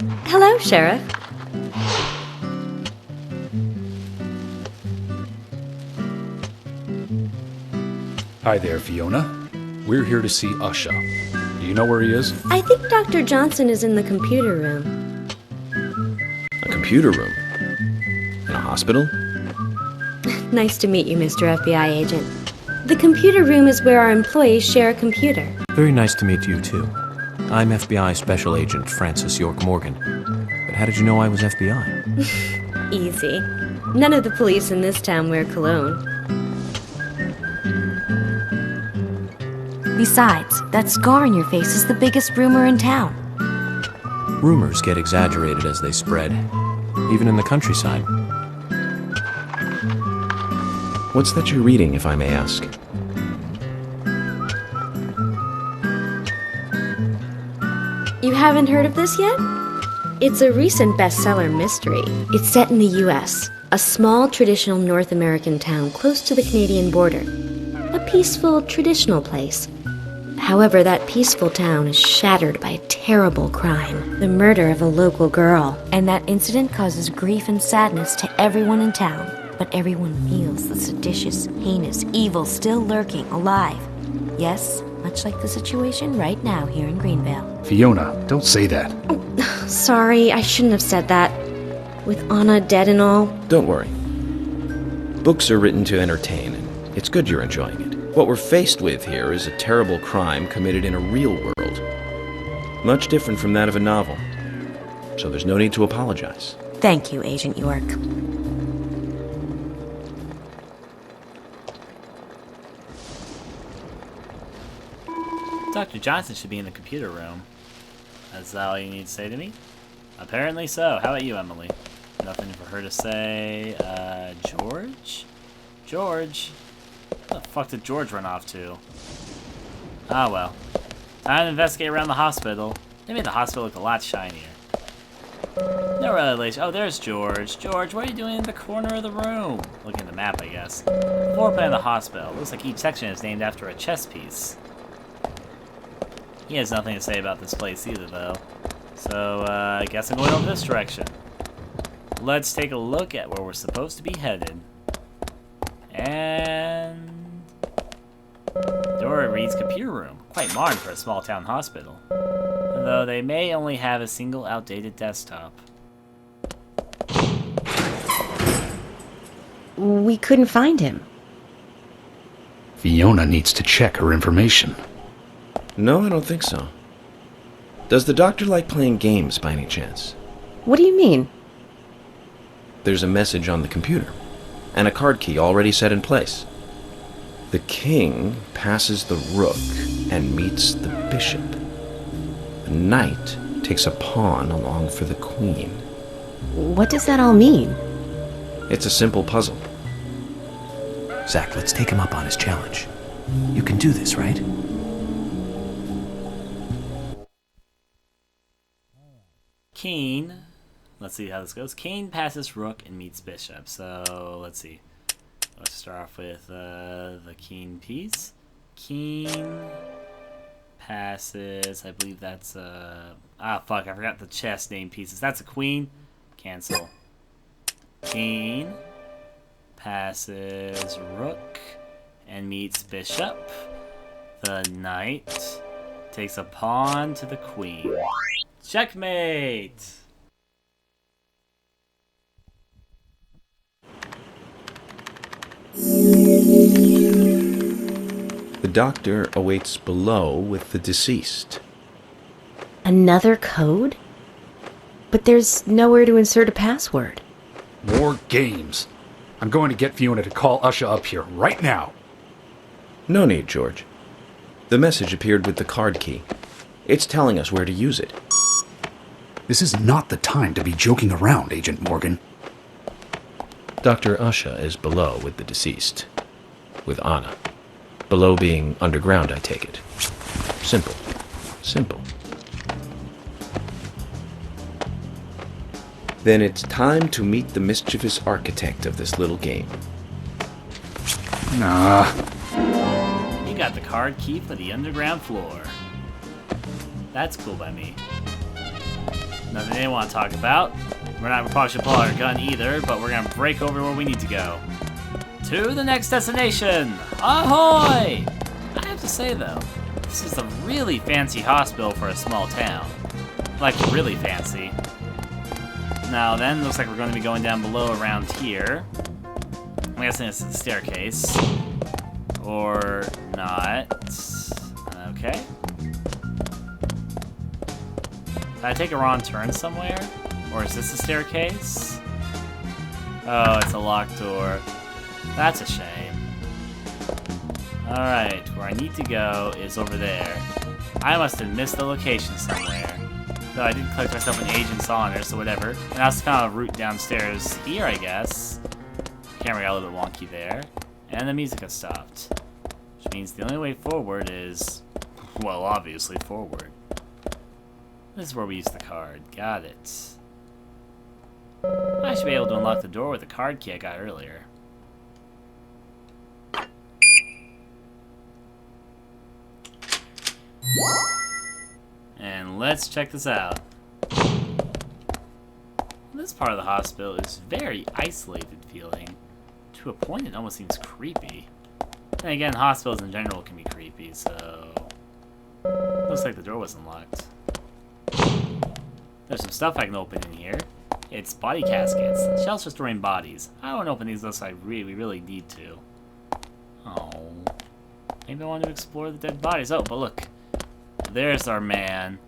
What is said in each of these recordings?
Hello, Sheriff. Hi there, Fiona. We're here to see Usha. Do you know where he is? I think Dr. Johnson is in the computer room. A computer room? In a hospital? Nice to meet you, Mr. FBI agent. The computer room is where our employees share a computer. Very nice to meet you, too. I'm FBI Special Agent Francis York Morgan. But how did you know I was FBI? Easy. None of the police in this town wear cologne. Besides, that scar on your face is the biggest rumor in town. Rumors get exaggerated as they spread, even in the countryside. What's that you're reading, if I may ask? You haven't heard of this yet? It's a recent bestseller mystery. It's set in the U.S., a small traditional North American town close to the Canadian border. A peaceful, traditional place. However, that peaceful town is shattered by a terrible crime, the murder of a local girl. And that incident causes grief and sadness to everyone in town. But everyone feels the seditious, heinous evil still lurking, alive. Yes, much like the situation right now here in Greenvale. Fiona, don't say that. Sorry, I shouldn't have said that. With Anna dead and all. Don't worry. Books are written to entertain, and it's good you're enjoying it. What we're faced with here is a terrible crime committed in a real world. Much different from that of a novel. So there's no need to apologize. Thank you, Agent York. Dr. Johnson should be in the computer room. That's all you need to say to me? Apparently so. How about you, Emily? Nothing for her to say. George? George? Where the fuck did George run off to? Ah, well. Time to investigate around the hospital. They made the hospital look a lot shinier. No relation. Oh, there's George. George, what are you doing in the corner of the room? Looking at the map, I guess. Floor plan of the hospital. Looks like each section is named after a chess piece. He has nothing to say about this place either, though. So, I guess I'm going over this direction. Let's take a look at where we're supposed to be headed. And... door reads computer room. Quite modern for a small town hospital. Though they may only have a single outdated desktop. We couldn't find him. Fiona needs to check her information. No, I don't think so. Does the doctor like playing games by any chance? What do you mean? There's a message on the computer, and a card key already set in place. The king passes the rook and meets the bishop. The knight takes a pawn along for the queen. What does that all mean? It's a simple puzzle. Zach, let's take him up on his challenge. You can do this, right? King. Let's see how this goes. King passes rook and meets bishop. So, let's see. Let's start off with the king piece. King passes. I believe that's fuck, I forgot the chess name pieces. That's a queen. Cancel. King passes rook and meets bishop. The knight takes a pawn to the queen. Checkmate! The doctor awaits below with the deceased. Another code? But there's nowhere to insert a password. More games. I'm going to get Fiona to call Usha up here right now. No need, George. The message appeared with the card key. It's telling us where to use it. This is not the time to be joking around, Agent Morgan. Dr. Usha is below with the deceased. With Anna. Below being underground, I take it. Simple. Simple. Then it's time to meet the mischievous architect of this little game. Nah. You got the card key for the underground floor. That's cool by me. Nothing they want to talk about. We probably should pull out our gun either, but we're gonna break over where we need to go. To the next destination! Ahoy! I have to say though, this is a really fancy hospital for a small town. Like, really fancy. Now then, looks like we're going to be going down below around here. I'm guessing it's the staircase. Or not. Okay. Did I take a wrong turn somewhere? Or is this a staircase? Oh, it's a locked door. That's a shame. Alright, where I need to go is over there. I must have missed the location somewhere. Though I did collect myself an agent's honor, so whatever. And I also found a route downstairs here, I guess. Camera got a little bit wonky there. And the music has stopped. Which means the only way forward is... well, obviously forward. This is where we use the card. Got it. I should be able to unlock the door with the card key I got earlier. And let's check this out. This part of the hospital is very isolated feeling. To a point, it almost seems creepy. And again, hospitals in general can be creepy, so... looks like the door wasn't locked. There's some stuff I can open in here. It's body caskets, shells for storing bodies. I won't open these unless we really need to. Oh. Maybe I want to explore the dead bodies. Oh, but look. There's our man.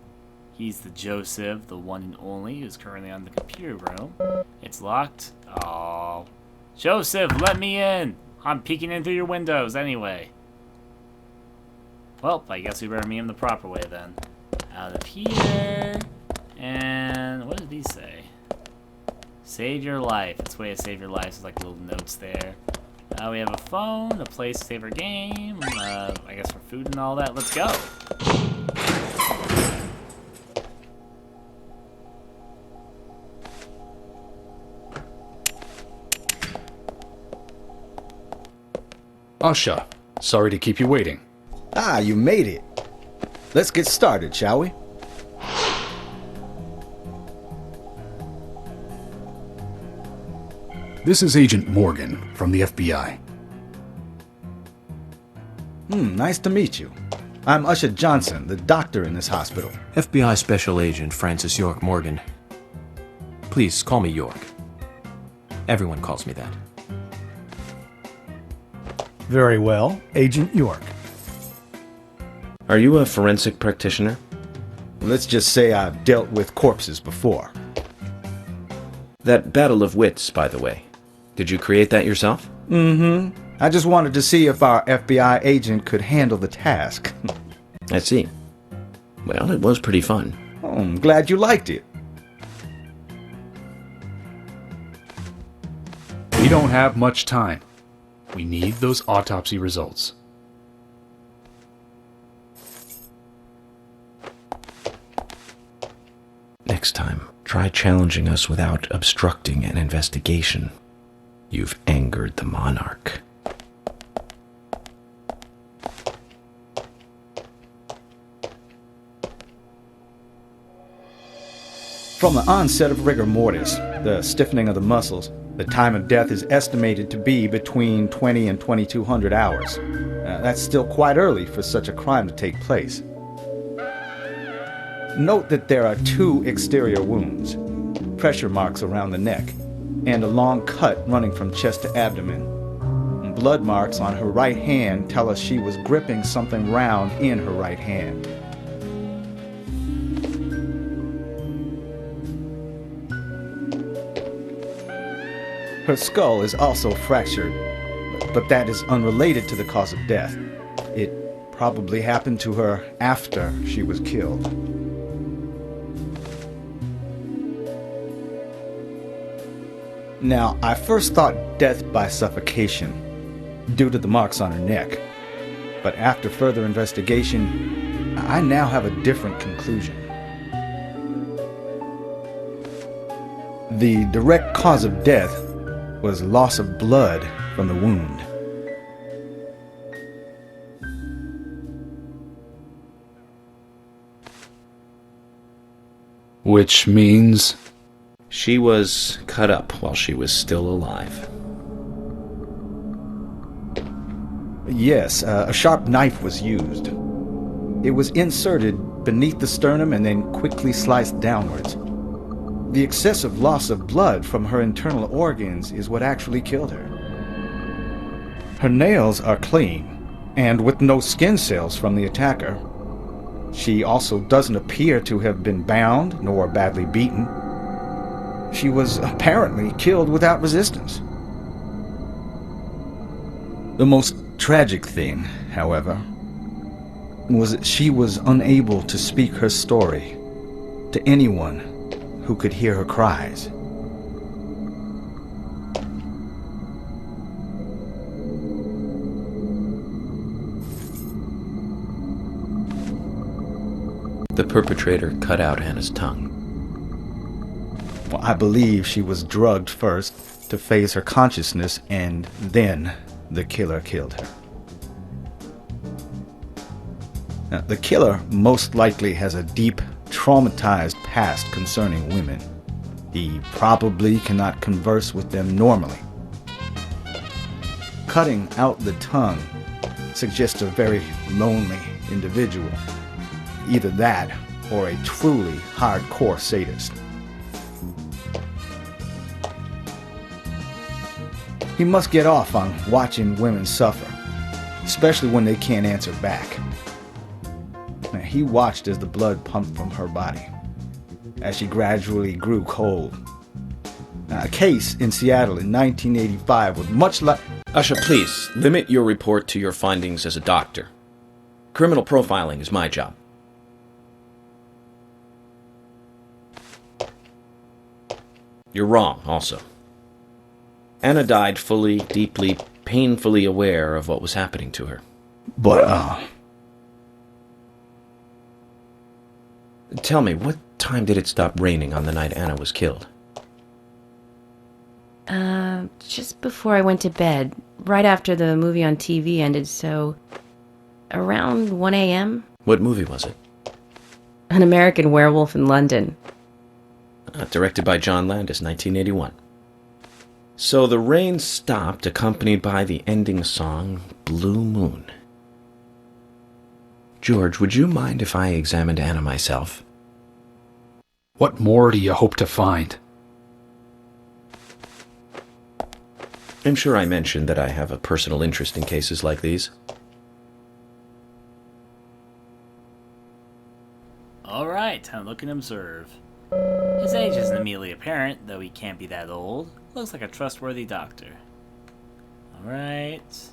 He's the Joseph, the one and only, who's currently on the computer room. It's locked. Oh. Joseph, let me in! I'm peeking in through your windows anyway. Well, I guess we better meet him the proper way then. Out of here. And what did these say? Save your life. It's a way to save your life. There's like little notes there. We have a phone, a place to save our game, I guess for food and all that. Let's go. Usha, sorry to keep you waiting. Ah, you made it. Let's get started, shall we? This is Agent Morgan from the FBI. Nice to meet you. I'm Usha Johnson, the doctor in this hospital. FBI Special Agent Francis York Morgan. Please call me York. Everyone calls me that. Very well, Agent York. Are you a forensic practitioner? Let's just say I've dealt with corpses before. That battle of wits, by the way. Did you create that yourself? Mm-hmm. I just wanted to see if our FBI agent could handle the task. I see. Well, it was pretty fun. Oh, I'm glad you liked it. We don't have much time. We need those autopsy results. Next time, try challenging us without obstructing an investigation. You've angered the monarch. From the onset of rigor mortis, the stiffening of the muscles, the time of death is estimated to be between 20 and 2200 hours. That's still quite early for such a crime to take place. Note that there are 2 exterior wounds, pressure marks around the neck, and a long cut running from chest to abdomen. Blood marks on her right hand tell us she was gripping something round in her right hand. Her skull is also fractured, but that is unrelated to the cause of death. It probably happened to her after she was killed. Now, I first thought death by suffocation, due to the marks on her neck. But after further investigation, I now have a different conclusion. The direct cause of death was loss of blood from the wound. Which means... She was cut up while she was still alive. Yes, a sharp knife was used. It was inserted beneath the sternum and then quickly sliced downwards. The excessive loss of blood from her internal organs is what actually killed her. Her nails are clean, and with no skin cells from the attacker. She also doesn't appear to have been bound nor badly beaten. She was apparently killed without resistance. The most tragic thing, however, was that she was unable to speak her story to anyone who could hear her cries. The perpetrator cut out Anna's tongue. Well, I believe she was drugged first to phase her consciousness, and then the killer killed her. Now, the killer most likely has a deep, traumatized past concerning women. He probably cannot converse with them normally. Cutting out the tongue suggests a very lonely individual. Either that or a truly hardcore sadist. He must get off on watching women suffer, especially when they can't answer back. Now, he watched as the blood pumped from her body, as she gradually grew cold. Now, a case in Seattle in 1985 was much like... Usha, please, limit your report to your findings as a doctor. Criminal profiling is my job. You're wrong, also. Anna died fully, deeply, painfully aware of what was happening to her. But, Tell me, what time did it stop raining on the night Anna was killed? Just before I went to bed, right after the movie on TV ended, so around 1 a.m. What movie was it? An American Werewolf in London. Directed by John Landis, 1981. So the rain stopped, accompanied by the ending song, Blue Moon. George, would you mind if I examined Anna myself? What more do you hope to find? I'm sure I mentioned that I have a personal interest in cases like these. Alright, time to look and observe. His age isn't immediately apparent, though he can't be that old. Looks like a trustworthy doctor. Alright.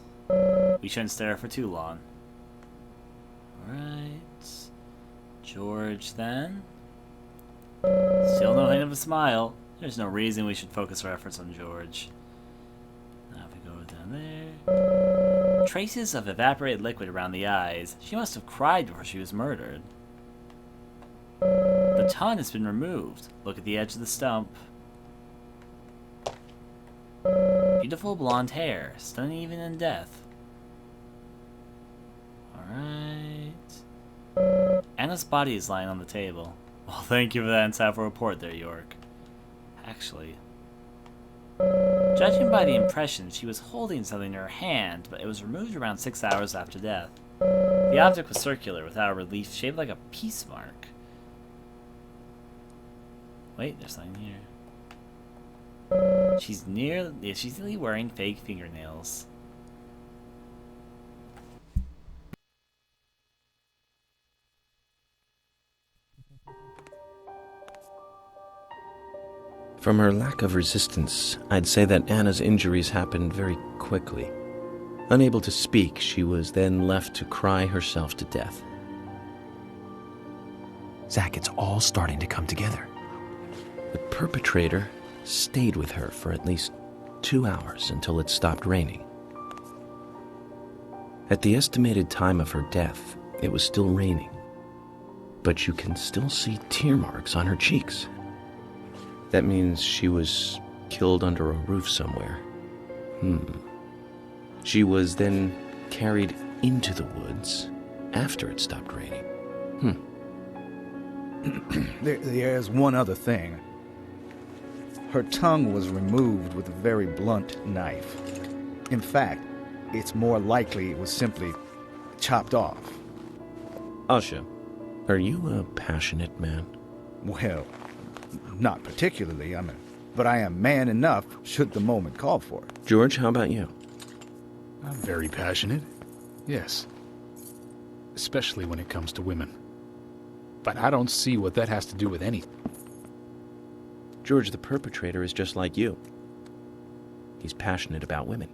We shouldn't stare for too long. Alright. George, then. Still no hint of a smile. There's no reason we should focus our efforts on George. Now if we go down there. Traces of evaporated liquid around the eyes. She must have cried before she was murdered. The tongue has been removed. Look at the edge of the stump. Beautiful blonde hair, stunning even in death. Alright. Anna's body is lying on the table. Well, thank you for that insightful report there, York. Actually, judging by the impression, she was holding something in her hand, but it was removed around 6 hours after death. The object was circular, without a relief, shaped like a peace mark. Wait, there's something here. She's nearly wearing fake fingernails. From her lack of resistance, I'd say that Anna's injuries happened very quickly. Unable to speak, she was then left to cry herself to death. Zach, it's all starting to come together. The perpetrator stayed with her for at least 2 hours until it stopped raining. At the estimated time of her death, it was still raining, but you can still see tear marks on her cheeks. That means she was killed under a roof somewhere. She was then carried into the woods after it stopped raining. There's one other thing. Her tongue was removed with a very blunt knife. In fact, it's more likely it was simply chopped off. Usha, are you a passionate man? Well, not particularly, but I am man enough should the moment call for it. George, how about you? I'm very passionate. Yes. Especially when it comes to women. But I don't see what that has to do with anything. George, the perpetrator, is just like you. He's passionate about women.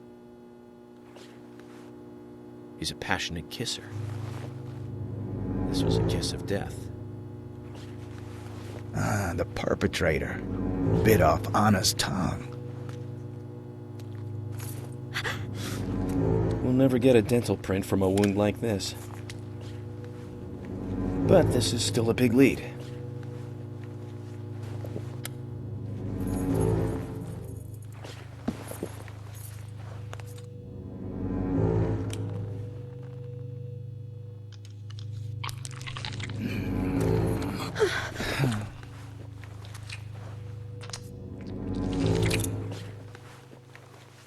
He's a passionate kisser. This was a kiss of death. The perpetrator bit off Anna's tongue. We'll never get a dental print from a wound like this. But this is still a big lead.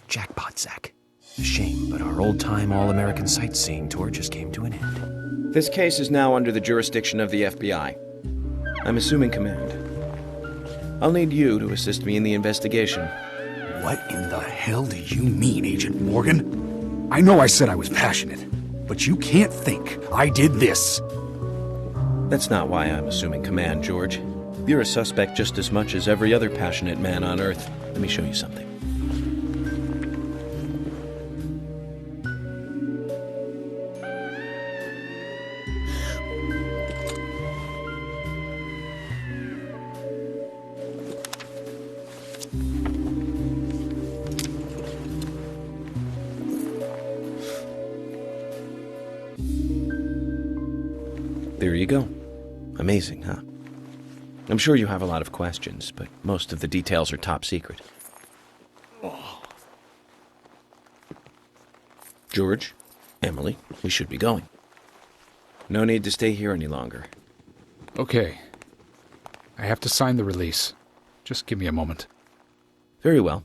Jackpot, Zach. A shame, but our old-time all-American sightseeing tour just came to an end. This case is now under the jurisdiction of the FBI. I'm assuming command. I'll need you to assist me in the investigation. What in the hell do you mean, Agent Morgan? I know I said I was passionate, but you can't think I did this. That's not why I'm assuming command, George. You're a suspect just as much as every other passionate man on Earth. Let me show you something. There you go. Amazing, huh? I'm sure you have a lot of questions, but most of the details are top secret. George, Emily, we should be going. No need to stay here any longer. Okay. I have to sign the release. Just give me a moment. Very well.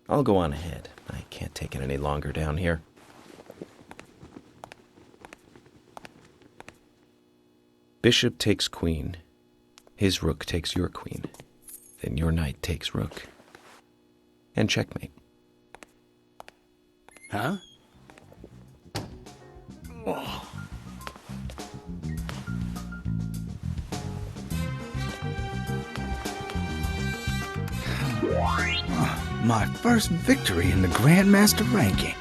I'll go on ahead. I can't take it any longer down here. Bishop takes queen. His rook takes your queen. Then your knight takes rook. And checkmate. Huh? My first victory in the Grandmaster ranking.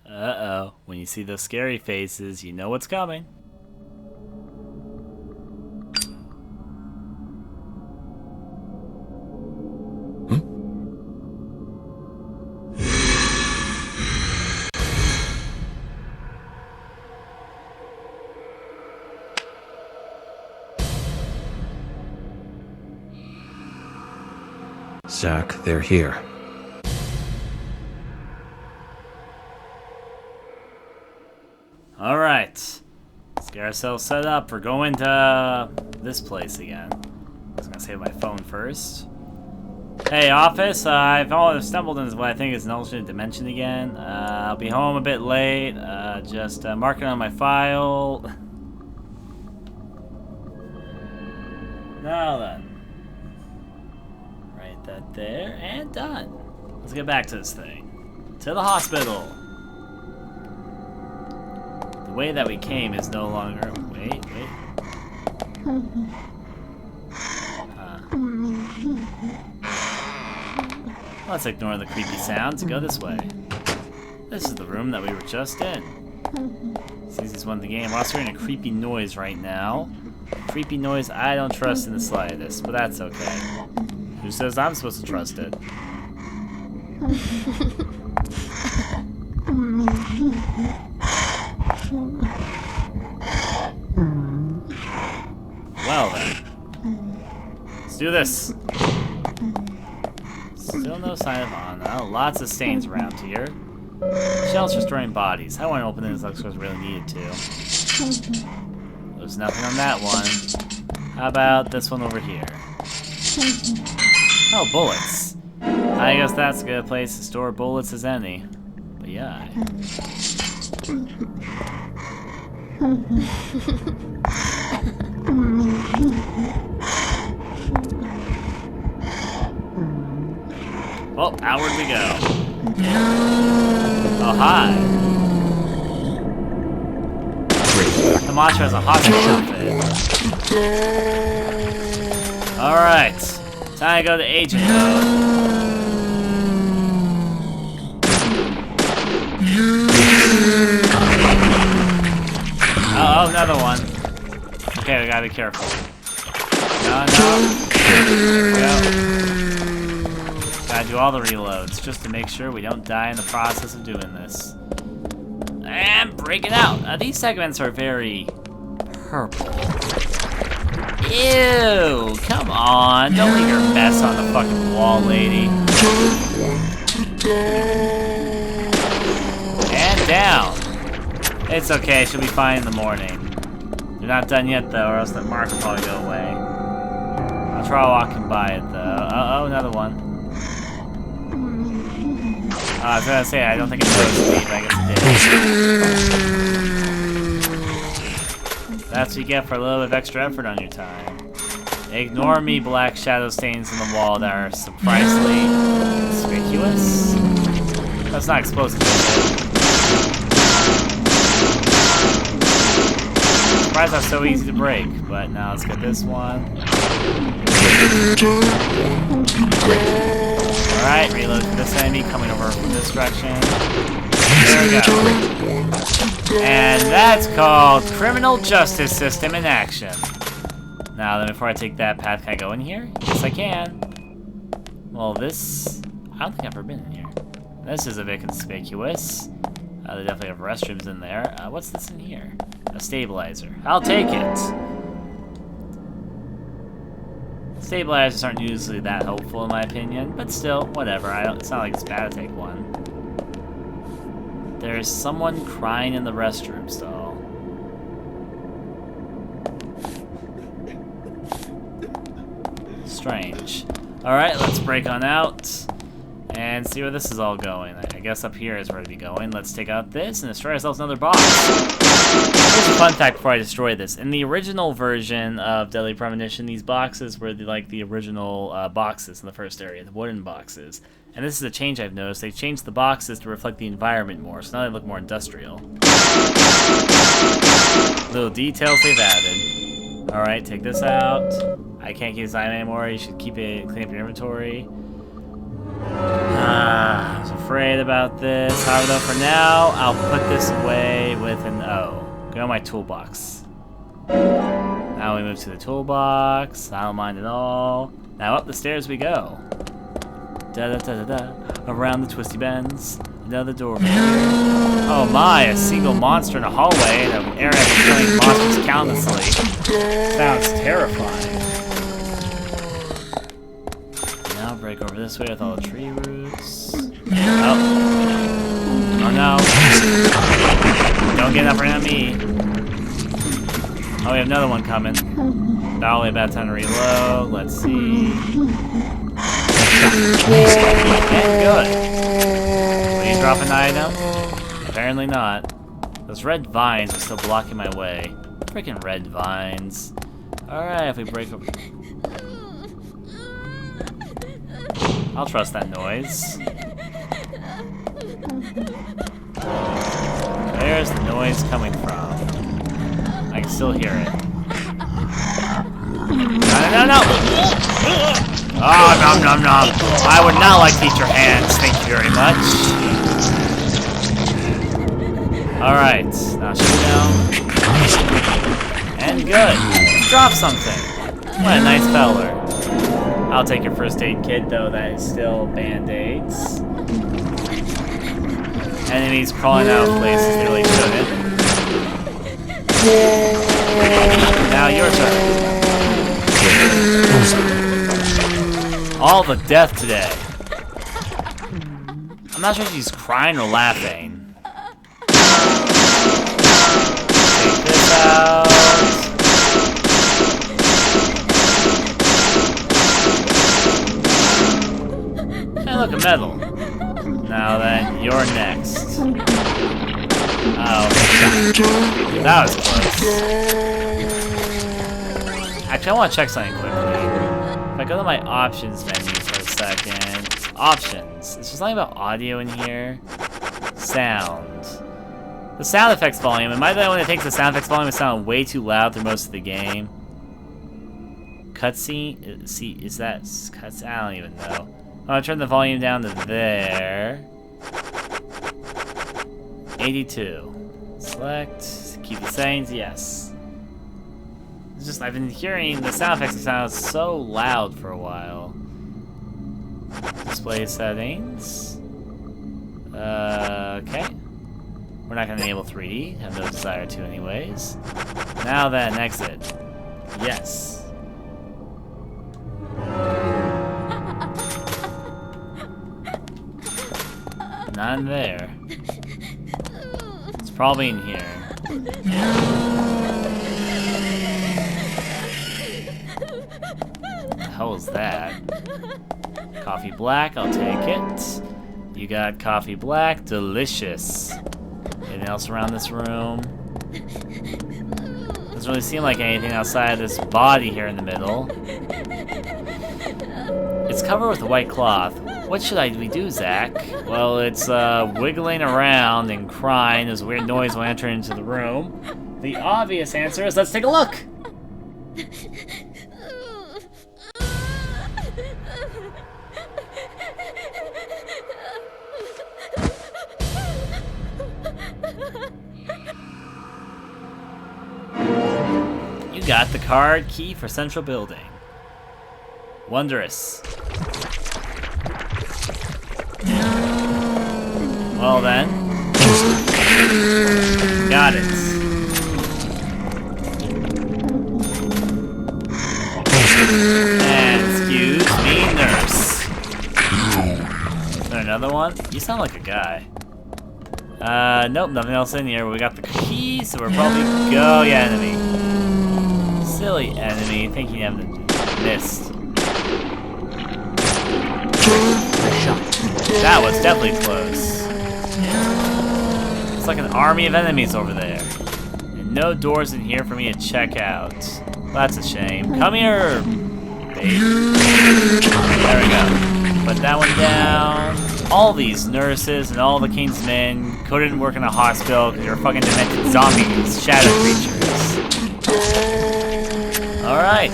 Uh-oh. When you see those scary faces, you know what's coming. Zach, they're here. Alright. Let's get ourselves set up. We're going to this place again. I was gonna save my phone first. Hey, office. I've stumbled into what I think is an alternate dimension again. I'll be home a bit late. Just mark it on my file. Now then. Write that there, and done. Let's get back to this thing. To the hospital. The way that we came is no longer... Wait. Let's ignore the creepy sounds and go this way. This is the room that we were just in. Seems he's won the game. We're also hearing a creepy noise right now. Creepy noise I don't trust in the slightest, but that's okay. Who says I'm supposed to trust it? Well then. Let's do this. Still no sign of Anna. Lots of stains around here. Shells destroying bodies. I want to open this like I really needed to. There's nothing on that one. How about this one over here? Oh, bullets. I guess that's a good place to store bullets as any. But yeah. Well, outward we go. Oh, hi. The monster has a hostage outfit. Alright. Time to go to agent mode. Oh, another one. Okay, we gotta be careful. No. Gotta do all the reloads just to make sure we don't die in the process of doing this. And break it out. These segments are very purple. Ew, come on. Don't leave your mess on the fucking wall, lady. And down. It's okay, she'll be fine in the morning. You're not done yet, though, or else that mark will probably go away. I'll try walking by it, though. Oh, another one. I was gonna say, I don't think it noticed me, but I guess it did. That's what you get for a little bit of extra effort on your time. Ignore me, black shadow stains on the wall that are surprisingly conspicuous. That's not explosive, is it? Surprised that's so easy to break, but now let's get this one. Alright, reload for this enemy coming over from this direction. There we go. And that's called criminal justice system in action. Now then, before I take that path, can I go in here? Yes, I can. Well, this... I don't think I've ever been in here. This is a bit conspicuous. They definitely have restrooms in there. What's this in here? A stabilizer. I'll take it. Stabilizers aren't usually that helpful in my opinion, but still, whatever. It's not like it's bad to take one. There's someone crying in the restroom stall. Strange. Alright, let's break on out and see where this is all going. I guess up here is where to be going. Let's take out this and destroy ourselves another box. Here's a fun fact before I destroy this. In the original version of Deadly Premonition, these boxes were the original boxes in the first area, the wooden boxes. And this is a change I've noticed. They've changed the boxes to reflect the environment more, so now they look more industrial. Little details they've added. Alright, take this out. I can't keep this item anymore. You should keep it, clean up your inventory. I was afraid about this. However, though, for now, I'll put this away with an O. Go to my toolbox. Now we move to the toolbox. I don't mind at all. Now up the stairs we go. Da-da-da-da-da. Around the twisty bends. Another door over here. Oh my, a single monster in a hallway and an area killing monsters countlessly. Sounds terrifying. Now break over this way with all the tree roots. Oh. Oh no. Don't get up right on me. Oh, we have another one coming. Not only a bad time to reload. Let's see. And good. Will you drop an item? Apparently not. Those red vines are still blocking my way. Freaking red vines. Alright, if we break up... I'll trust that noise. Where's the noise coming from? I can still hear it. No! Oh, nom. I would not like to eat your hands, thank you very much. Alright, now shoot down. And good. Drop something. What a nice feller. I'll take your first aid kit, though that is still band-aids. Enemies crawling out of places they really shouldn't. Now your turn. All the death today. I'm not sure if he's crying or laughing. Take this out. Hey, look, a medal. Now then, you're next. Oh, that was close. Actually, I want to check something quickly. If I go to my options menu for a second. Options. Is there something about audio in here? Sound. The sound effects volume. Am I the one that thinks the sound effects volume is sounding way too loud through most of the game? Cutscene? See, is that cutscene? I don't even know. I'm gonna turn the volume down to there. 82. Select. Keep the settings. Yes. It's just I've been hearing the sound effects sound so loud for a while. Display settings. Okay. We're not gonna enable 3D. Have no desire to, anyways. Now then, exit. Yes. None there. It's probably in here. What the hell is that? Coffee black, I'll take it. You got coffee black, delicious. Anything else around this room? Doesn't really seem like anything outside of this body here in the middle. It's covered with a white cloth. What should we do, Zach? Well, it's wiggling around and crying. There's a weird noise when I enter into the room. The obvious answer is let's take a look. You got the card key for Central Building. Wondrous. Well then. Got it. And excuse me, nurse. Is there another one? You sound like a guy. Nope, nothing else in here. We got the key, so we're probably go. Yeah, enemy. Silly enemy, thinking you haven't missed. That was definitely close. It's like an army of enemies over there. And no doors in here for me to check out. Well, that's a shame. Come here, babe. There we go. Put that one down. All these nurses and all the king's men couldn't work in a hospital because you're fucking demented zombies, shadow creatures. Alright,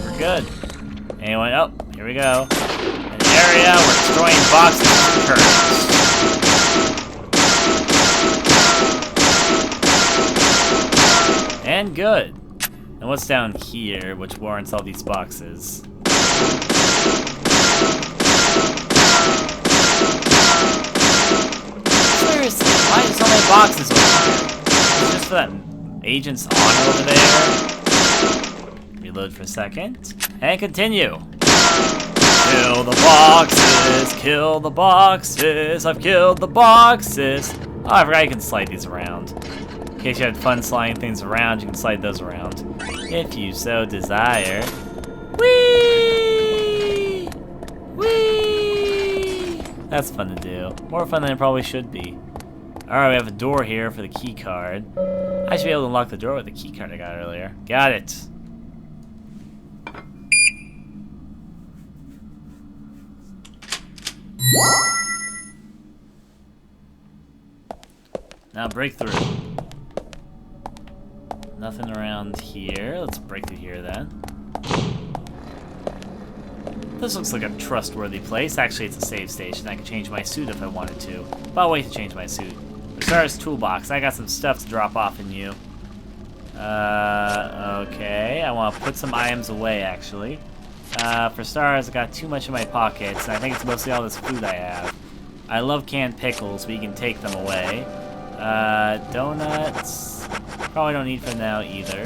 we're good. Anyone? Oh, here we go. An area where destroying boxes occurs. And good. And what's down here, which warrants all these boxes? Seriously, why are so many boxes over here? Is this for that agent's honor over there? Reload for a second. And continue. Kill the boxes, kill the boxes, I've killed the boxes. Oh, I forgot you can slide these around. In case you had fun sliding things around, you can slide those around. If you so desire. Whee! Whee! That's fun to do. More fun than it probably should be. Alright, we have a door here for the key card. I should be able to unlock the door with the key card I got earlier. Got it. Now break through. Nothing around here. Let's break through here then. This looks like a trustworthy place. Actually, it's a save station. I can change my suit if I wanted to. But I'll wait to change my suit. Stars toolbox. I got some stuff to drop off in you. Okay. I want to put some items away, actually. For stars, I got too much in my pockets, and I think it's mostly all this food I have. I love canned pickles, but you can take them away. Donuts. Probably don't need for now either.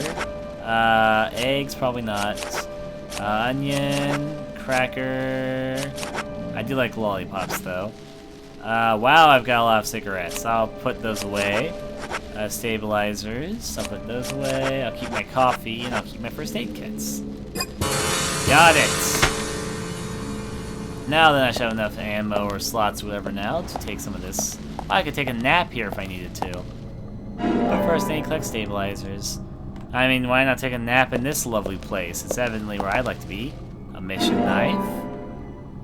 Eggs, probably not. Onion, cracker. I do like lollipops, though. Wow, I've got a lot of cigarettes. I'll put those away. Stabilizers, I'll put those away. I'll keep my coffee, and I'll keep my first aid kits. Got it! Now then I should have enough ammo or slots or whatever now to take some of this. I could take a nap here if I needed to. But first I need to collect stabilizers. I mean, why not take a nap in this lovely place? It's evidently where I'd like to be. A mission knife.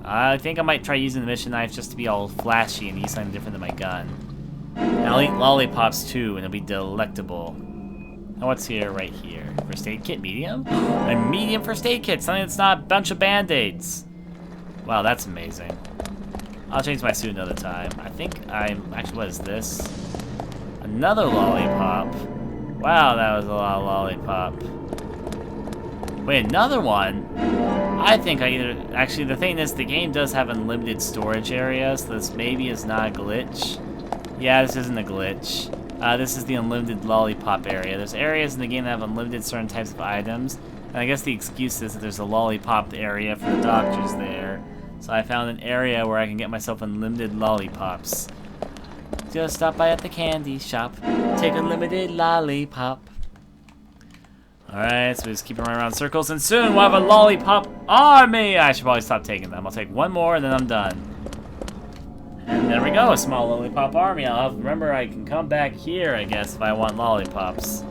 I think I might try using the mission knife just to be all flashy and use something different than my gun. And I'll eat lollipops too, and it'll be delectable. Now what's here, right here? First aid kit, medium? A medium first aid kit, something that's not a bunch of band-aids. Wow, that's amazing. I'll change my suit another time. I think actually, what is this? Another lollipop. Wow, that was a lot of lollipop. Wait, another one? I think actually, the thing is, the game does have unlimited storage areas, so this maybe is not a glitch. Yeah, this isn't a glitch. This is the unlimited lollipop area. There's areas in the game that have unlimited certain types of items, and I guess the excuse is that there's a lollipop area for the doctors there. So I found an area where I can get myself unlimited lollipops. Just stop by at the candy shop, take a limited lollipop. Alright, so we just keep running around in circles, and soon we'll have a lollipop army! I should probably stop taking them. I'll take one more, and then I'm done. And there we go, a small lollipop army. I'll remember I can come back here, I guess, if I want lollipops.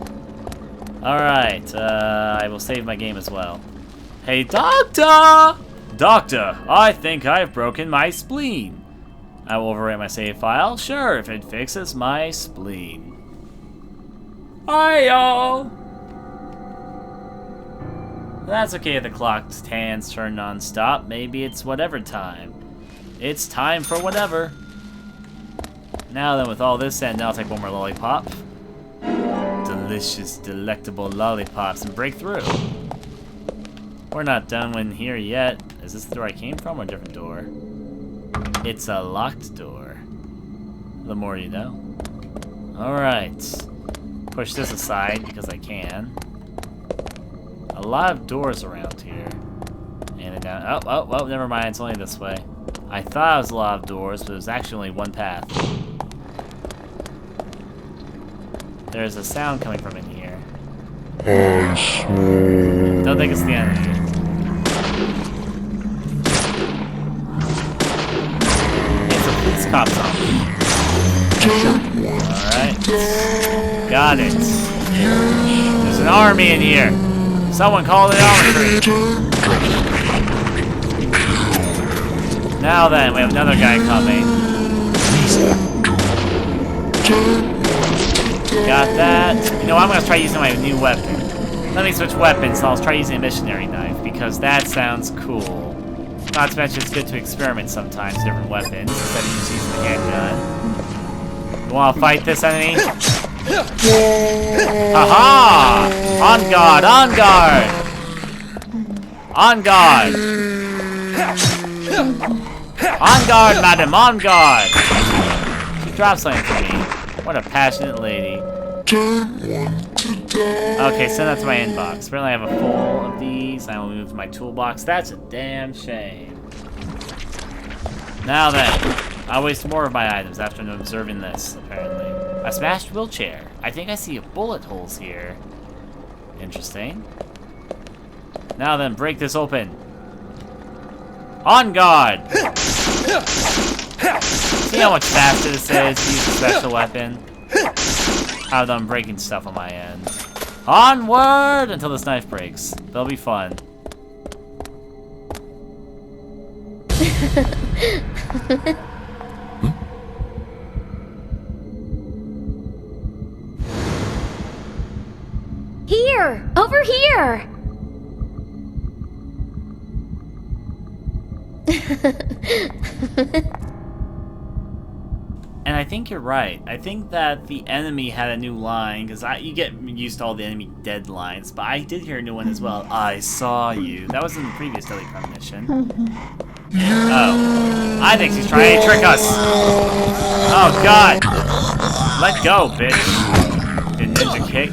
Alright, I will save my game as well. Hey, Doctor! Doctor, I think I've broken my spleen. I will overwrite my save file, sure, if it fixes my spleen. Hi-yo! That's okay if the clock's hands turn non-stop. Maybe it's whatever time. It's time for whatever. Now then, with all this said, now I'll take one more lollipop. Delicious, delectable lollipops and break through. We're not done in here yet. Is this the door I came from or a different door? It's a locked door. The more you know. Alright. Push this aside because I can. A lot of doors around here. And down. Oh, never mind. It's only this way. I thought it was a lot of doors, but there's actually only one path. There's a sound coming from in here. Don't think it's the enemy. It's a police cop zombie. Alright. Got it. There's an army in here. Someone call the armory. Now then, we have another guy coming. Got that. You know, I'm gonna try using my new weapon. Let me switch weapons, so I'll try using a missionary knife, because that sounds cool. Not to mention it's good to experiment sometimes, different weapons, instead of just using the handgun. You wanna fight this enemy? Haha! On guard! On guard! On guard! On guard, madam! On guard! She dropped something for me. What a passionate lady. Okay, send that to my inbox. Apparently I have a full of these. I will move to my toolbox. That's a damn shame. Now then, I'll waste more of my items after observing this, apparently. A smashed wheelchair. I think I see bullet holes here. Interesting. Now then, break this open. On guard! See how much faster this is to use a special weapon? How I'm breaking stuff on my end. Onward! Until this knife breaks. That'll be fun. Here! Over here! And I think you're right. I think that the enemy had a new line, because you get used to all the enemy dead lines, but I did hear a new one as well. I saw you. That was in the previous Deadly Premonition. Oh. I think she's trying to trick us. Oh, God. Let go, bitch. The ninja kick.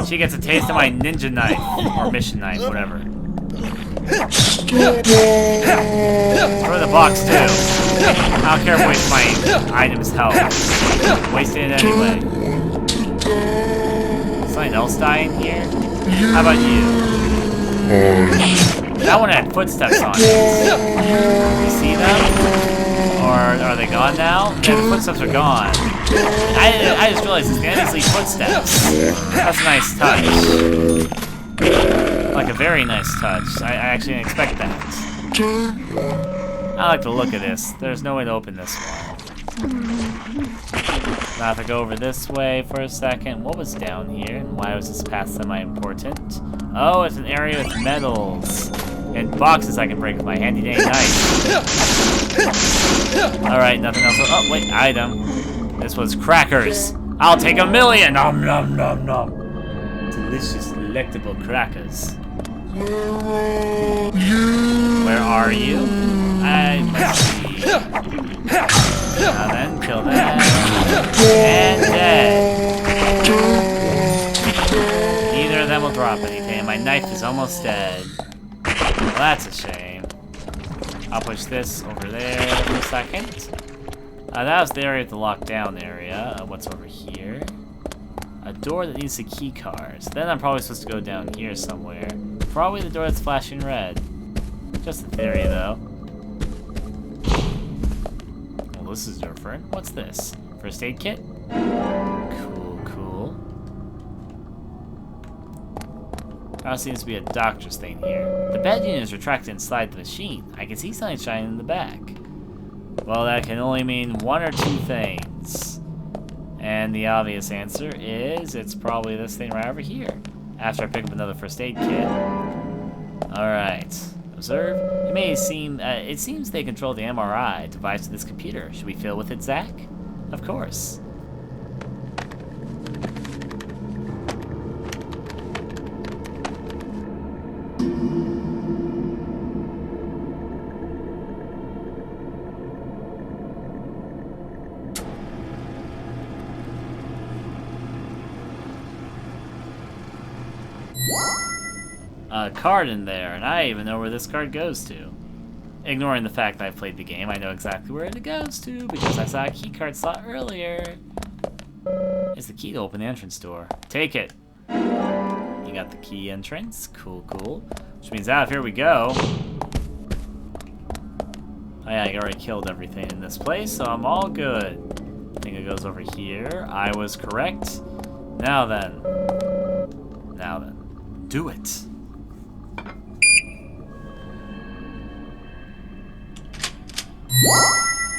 She gets a taste of my ninja knife. Or mission knife, whatever. Throw the box, too. I don't care if I waste my items' health. Wasting it anyway. Something else die in here? How about you? That one had footsteps on it. You see them? Or are they gone now? Yeah, the footsteps are gone. I just realized the enemies leave footsteps. That's a nice touch. Like a very nice touch. I actually didn't expect that. I like the look of this. There's no way to open this wall. Now I have to go over this way for a second. What was down here, and why was this path semi-important? Oh, it's an area with medals and boxes I can break with my handy-dandy knife. Alright, nothing else. Oh, wait, item. This was crackers. I'll take 1,000,000. Nom nom nom nom. Delicious, delectable crackers. Where are you? I must be. Now then, kill that. And dead. Neither of them will drop anything, and my knife is almost dead. Well, that's a shame. I'll push this over there for a second. That was the area, the lockdown area. What's over here? A door that needs a key card. So then I'm probably supposed to go down here somewhere. Probably the door that's flashing red. Just a theory, though. Well, this is different. What's this? First aid kit? Cool, cool. There seems to be a doctor's thing here. The bed unit is retracted inside the machine. I can see something shining in the back. Well, that can only mean one or two things. And the obvious answer is it's probably this thing right over here. After I pick up another first aid kit. Alright. Observe. It seems they control the MRI device of this computer. Should we fill with it, Zach? Of course. A card in there, and I even know where this card goes to. Ignoring the fact that I've played the game, I know exactly where it goes to because I saw a keycard slot earlier. It's the key to open the entrance door. Take it. You got the key entrance. Cool, cool. Which means out of here we go. Oh yeah, I already killed everything in this place, so I'm all good. I think it goes over here. I was correct. Now then. Now then. Do it.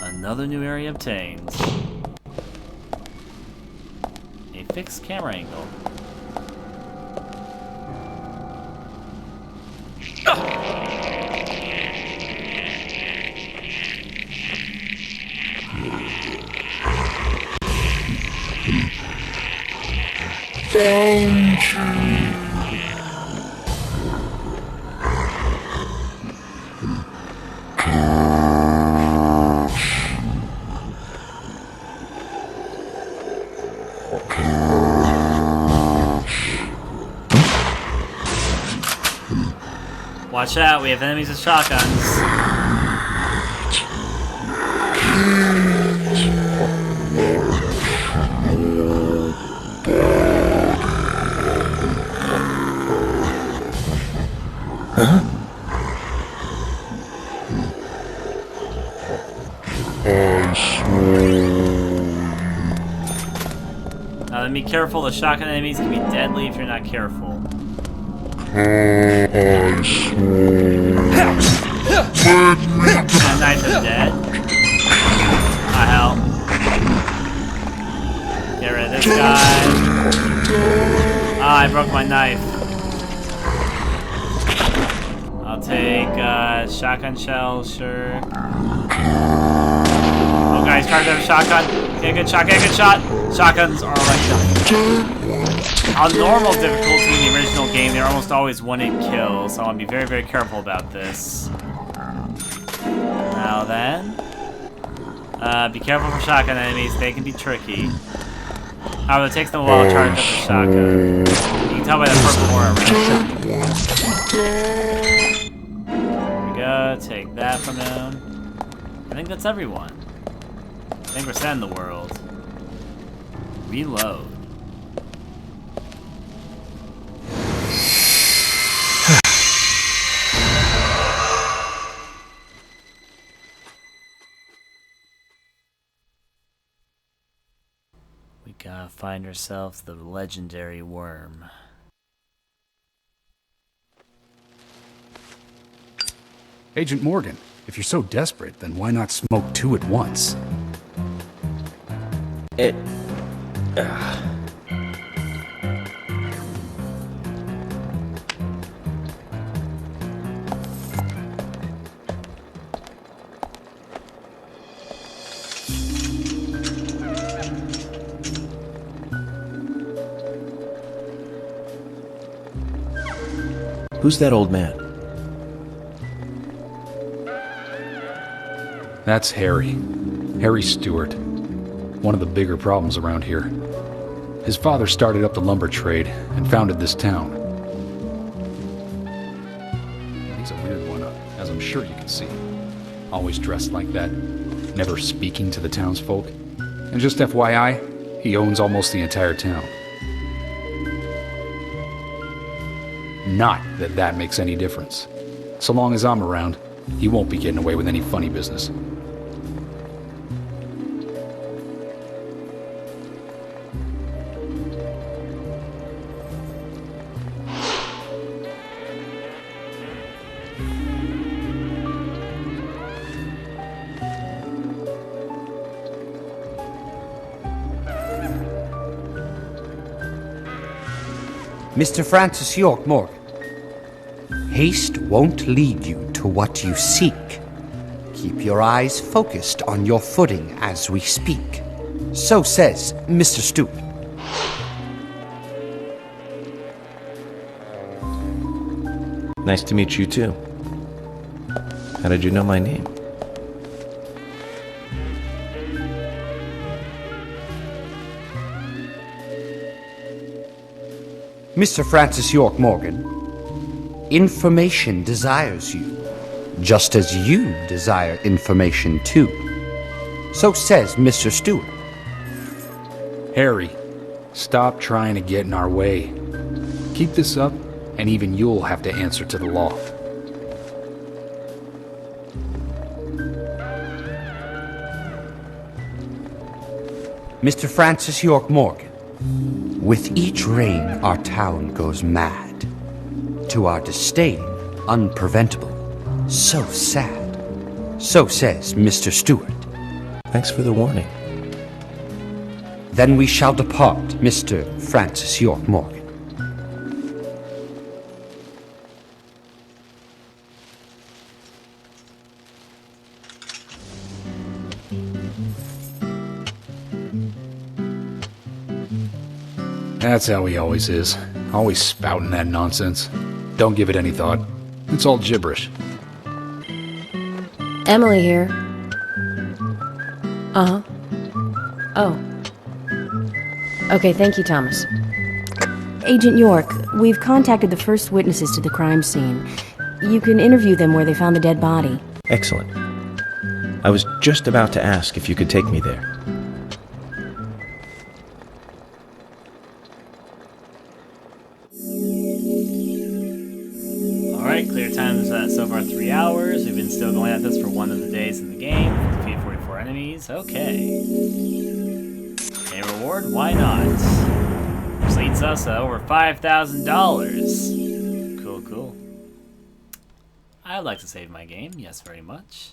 Another new area obtained. A fixed camera angle. Watch out, we have enemies with shotguns. Now then, be careful, the shotgun enemies can be deadly if you're not careful. And knife is dead. Hell. Get rid of this guy. Ah, I broke my knife. I'll take shotgun shells, sure. Oh, guys, try to have a shotgun. Get a good shot, get a good shot. Shotguns are like on normal difficulty in the original game, they're almost always one-hit kills, so I want to be very, very careful about this. Now then, be careful for shotgun enemies, they can be tricky. However, it takes them a while to charge up the shotgun. You can tell by the purple aura around. There we go, take that from him. I think that's everyone. I think we're setting the world. Reload. We gotta find ourselves the legendary worm. Agent Morgan, if you're so desperate, then why not smoke two at once? It... Who's that old man? That's Harry. Harry Stewart. One of the bigger problems around here. His father started up the lumber trade and founded this town. He's a weird one, as I'm sure you can see. Always dressed like that, never speaking to the townsfolk. And just FYI, he owns almost the entire town. Not that that makes any difference. So long as I'm around, he won't be getting away with any funny business. Mr. Francis York Morgan, haste won't lead you to what you seek. Keep your eyes focused on your footing as we speak. So says Mr. Stewart. Nice to meet you, too. How did you know my name? Mr. Francis York Morgan, information desires you, just as you desire information too. So says Mr. Stewart. Harry, stop trying to get in our way. Keep this up, and even you'll have to answer to the law. Mr. Francis York Morgan, with each rain our town goes mad. To our disdain, unpreventable. So sad. So says Mr. Stewart. Thanks for the warning. Then we shall depart, Mr. Francis York Morgan. That's how he always is. Always spouting that nonsense. Don't give it any thought. It's all gibberish. Emily here. Uh-huh. Oh. Okay, thank you, Thomas. Agent York, we've contacted the first witnesses to the crime scene. You can interview them where they found the dead body. Excellent. I was just about to ask if you could take me there. Alright, clear time's so far 3 hours. We've been still going at this for one of the days in the game. Defeat 44 enemies. Okay. A reward? Why not? Which leads us to over $5,000. Cool, cool. I'd like to save my game. Yes, very much.